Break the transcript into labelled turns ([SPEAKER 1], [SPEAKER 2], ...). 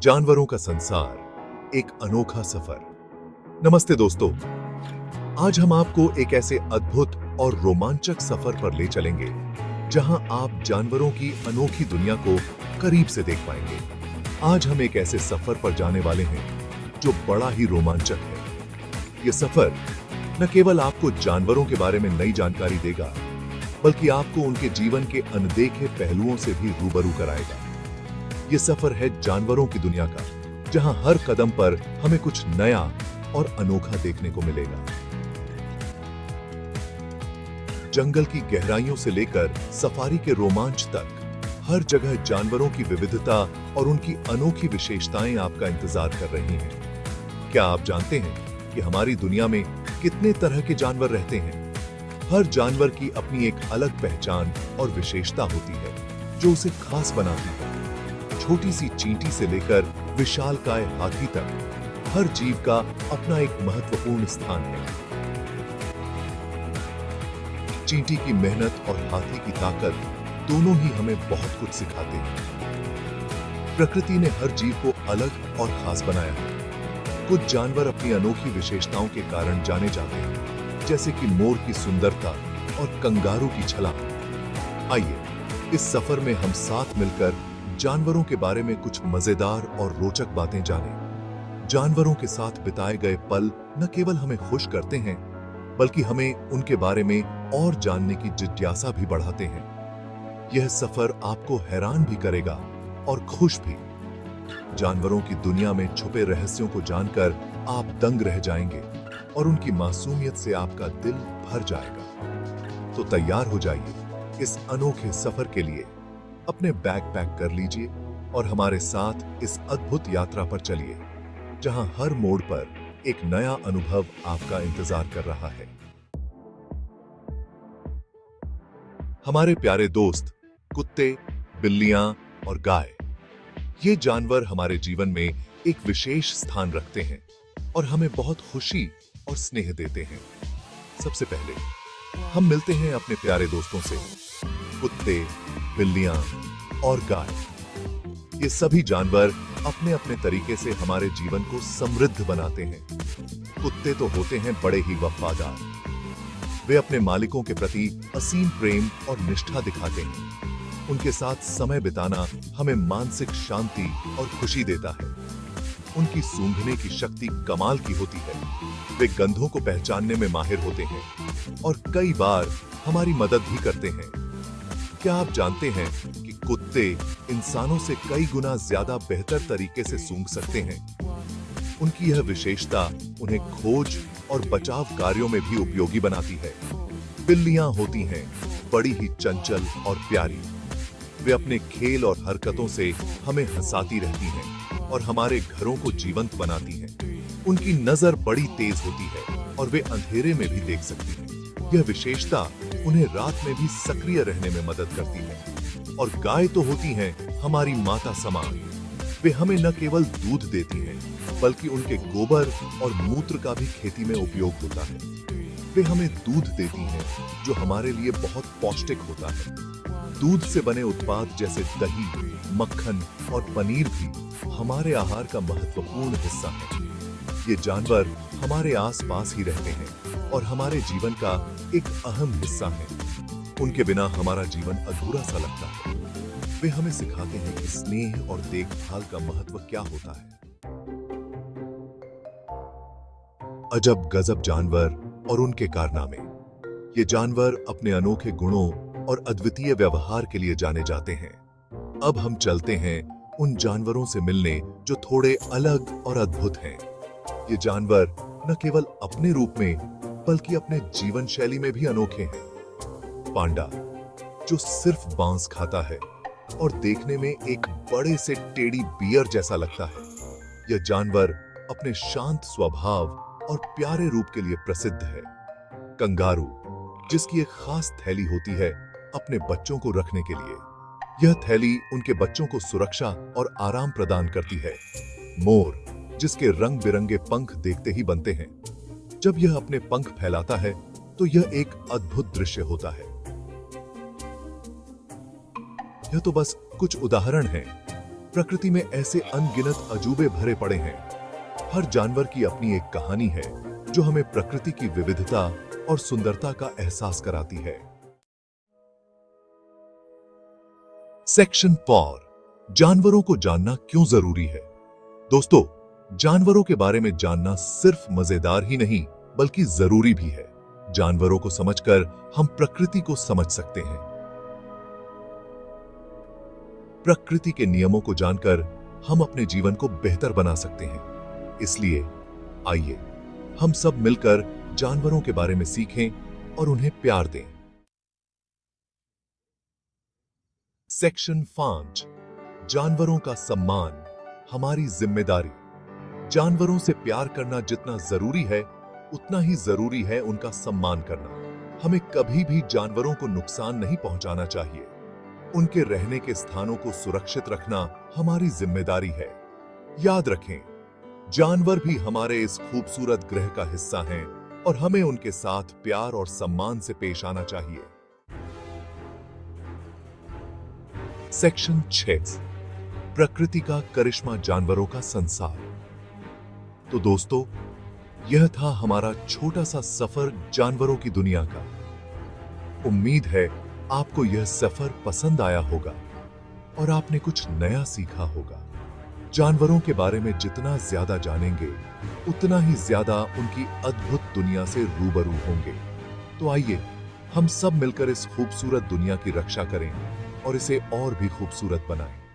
[SPEAKER 1] जानवरों का संसार, एक अनोखा सफर। नमस्ते दोस्तों, आज हम आपको एक ऐसे अद्भुत और रोमांचक सफर पर ले चलेंगे जहां आप जानवरों की अनोखी दुनिया को करीब से देख पाएंगे। आज हम एक ऐसे सफर पर जाने वाले हैं जो बड़ा ही रोमांचक है। यह सफर न केवल आपको जानवरों के बारे में नई जानकारी देगा, बल्कि आपको उनके जीवन के अनदेखे पहलुओं से भी रूबरू कराएगा। यह सफर है जानवरों की दुनिया का, जहां हर कदम पर हमें कुछ नया और अनोखा देखने को मिलेगा। जंगल की गहराइयों से लेकर सफारी के रोमांच तक, हर जगह जानवरों की विविधता और उनकी अनोखी विशेषताएं आपका इंतजार कर रही हैं। क्या आप जानते हैं कि हमारी दुनिया में कितने तरह के जानवर रहते हैं? हर जानवर की अपनी एक अलग पहचान और विशेषता होती है जो उसे खास बनाती है। छोटी सी चींटी से लेकर विशालकाय हाथी तक, हर जीव का अपना एक महत्वपूर्ण स्थान है। चींटी की मेहनत और हाथी की ताकत दोनों ही हमें बहुत कुछ सिखाते हैं। प्रकृति ने हर जीव को अलग और खास बनाया है। कुछ जानवर अपनी अनोखी विशेषताओं के कारण जाने जाते हैं, जैसे कि मोर की सुंदरता और कंगारू की छलांग। आइए इस सफर में हम साथ मिलकर जानवरों के बारे में कुछ मजेदार और रोचक बातें जानें। जानवरों के साथ बिताए गए पल न केवल हमें खुश करते हैं, बल्कि हमें उनके बारे में और जानने की जिज्ञासा भी बढ़ाते हैं। यह सफर आपको हैरान भी करेगा और खुश भी। जानवरों की दुनिया में छुपे रहस्यों को जानकर आप दंग रह जाएंगे और उनकी मासूमियत से आपका दिल भर जाएगा। तो तैयार हो जाइए इस अनोखे सफर के लिए। अपने बैग पैक कर लीजिए और हमारे साथ इस अद्भुत यात्रा पर चलिए, जहां हर मोड़ पर एक नया अनुभव आपका इंतजार कर रहा है। हमारे प्यारे दोस्त कुत्ते, बिल्लियां और गाय, ये जानवर हमारे जीवन में एक विशेष स्थान रखते हैं और हमें बहुत खुशी और स्नेह देते हैं। सबसे पहले हम मिलते हैं अपने प्यारे दोस्तों से। कुत्ते, बिल्लियां और गाय, ये सभी जानवर अपने अपने तरीके से हमारे जीवन को समृद्ध बनाते हैं। कुत्ते तो होते हैं बड़े ही वफादार। वे अपने मालिकों के प्रति असीम प्रेम और निष्ठा दिखाते हैं। उनके साथ समय बिताना हमें मानसिक शांति और खुशी देता है। उनकी सूंघने की शक्ति कमाल की होती है। वे गंधों को पहचानने में माहिर होते हैं और कई बार हमारी मदद भी करते हैं। क्या आप जानते हैं कि कुत्ते इंसानों से कई गुना ज्यादा बेहतर तरीके से सूंघ सकते हैं? उनकी यह विशेषता उन्हें खोज और बचाव कार्यों में भी उपयोगी बनाती है। बिल्लियां होती हैं बड़ी ही चंचल और प्यारी। वे अपने खेल और हरकतों से हमें हंसाती रहती हैं और हमारे घरों को जीवंत बनाती हैं। उनकी नजर बड़ी तेज होती है और वे अंधेरे में भी देख सकती हैं। यह विशेषता उन्हें रात में भी सक्रिय रहने में मदद करती है। और गाय तो होती हैं हमारी माता समान। वे हमें न केवल दूध देती हैं, बल्कि उनके गोबर और मूत्र का भी खेती में उपयोग होता है। वे हमें दूध देती हैं जो हमारे लिए बहुत पौष्टिक होता है। दूध से बने उत्पाद जैसे दही, मक्खन और पनीर भी हमारे आहार का महत्वपूर्ण हिस्सा है। ये जानवर हमारे आसपास ही रहते हैं और हमारे जीवन का एक अहम हिस्सा है। उनके बिना हमारा जीवन अधूरा सा लगता है। वे हमें सिखाते हैं कि स्नेह और देखभाल का महत्व क्या होता है। अजब गजब जानवर और उनके कारनामे। ये जानवर अपने अनोखे गुणों और अद्वितीय व्यवहार के लिए जाने जाते हैं। अब हम चलते हैं उन जानवरों से मिलने जो थोड़े अलग और अद्भुत हैं। ये जानवर न केवल अपने रूप में, बल्कि अपने जीवन शैली में भी अनोखे हैं। पांडा, जो सिर्फ बांस खाता है और देखने में एक बड़े से टेडी बियर जैसा लगता है। यह जानवर अपने शांत स्वभाव और प्यारे रूप के लिए प्रसिद्ध है। कंगारू, जिसकी एक खास थैली होती है अपने बच्चों को रखने के लिए। यह थैली उनके बच्चों को सुरक्षा और आराम प्रदान करती है। मोर, जिसके रंग बिरंगे पंख देखते ही बनते हैं। जब यह अपने पंख फैलाता है तो यह एक अद्भुत दृश्य होता है। यह तो बस कुछ उदाहरण हैं। प्रकृति में ऐसे अनगिनत अजूबे भरे पड़े हैं। हर जानवर की अपनी एक कहानी है जो हमें प्रकृति की विविधता और सुंदरता का एहसास कराती है। सेक्शन 4, जानवरों को जानना क्यों जरूरी है। दोस्तों, जानवरों के बारे में जानना सिर्फ मजेदार ही नहीं बल्कि जरूरी भी है। जानवरों को समझकर हम प्रकृति को समझ सकते हैं। प्रकृति के नियमों को जानकर हम अपने जीवन को बेहतर बना सकते हैं। इसलिए आइए हम सब मिलकर जानवरों के बारे में सीखें और उन्हें प्यार दें। सेक्शन 5, जानवरों का सम्मान, हमारी जिम्मेदारी। जानवरों से प्यार करना जितना जरूरी है उतना ही जरूरी है उनका सम्मान करना। हमें कभी भी जानवरों को नुकसान नहीं पहुंचाना चाहिए। उनके रहने के स्थानों को सुरक्षित रखना हमारी जिम्मेदारी है। याद रखें, जानवर भी हमारे इस खूबसूरत ग्रह का हिस्सा हैं और हमें उनके साथ प्यार और सम्मान से पेश आना चाहिए। सेक्शन 6, प्रकृति का करिश्मा, जानवरों का संसार। तो दोस्तों, यह था हमारा छोटा सा सफर जानवरों की दुनिया का। उम्मीद है आपको यह सफर पसंद आया होगा और आपने कुछ नया सीखा होगा। जानवरों के बारे में जितना ज्यादा जानेंगे उतना ही ज्यादा उनकी अद्भुत दुनिया से रूबरू होंगे। तो आइए हम सब मिलकर इस खूबसूरत दुनिया की रक्षा करें और इसे और भी खूबसूरत बनाएं।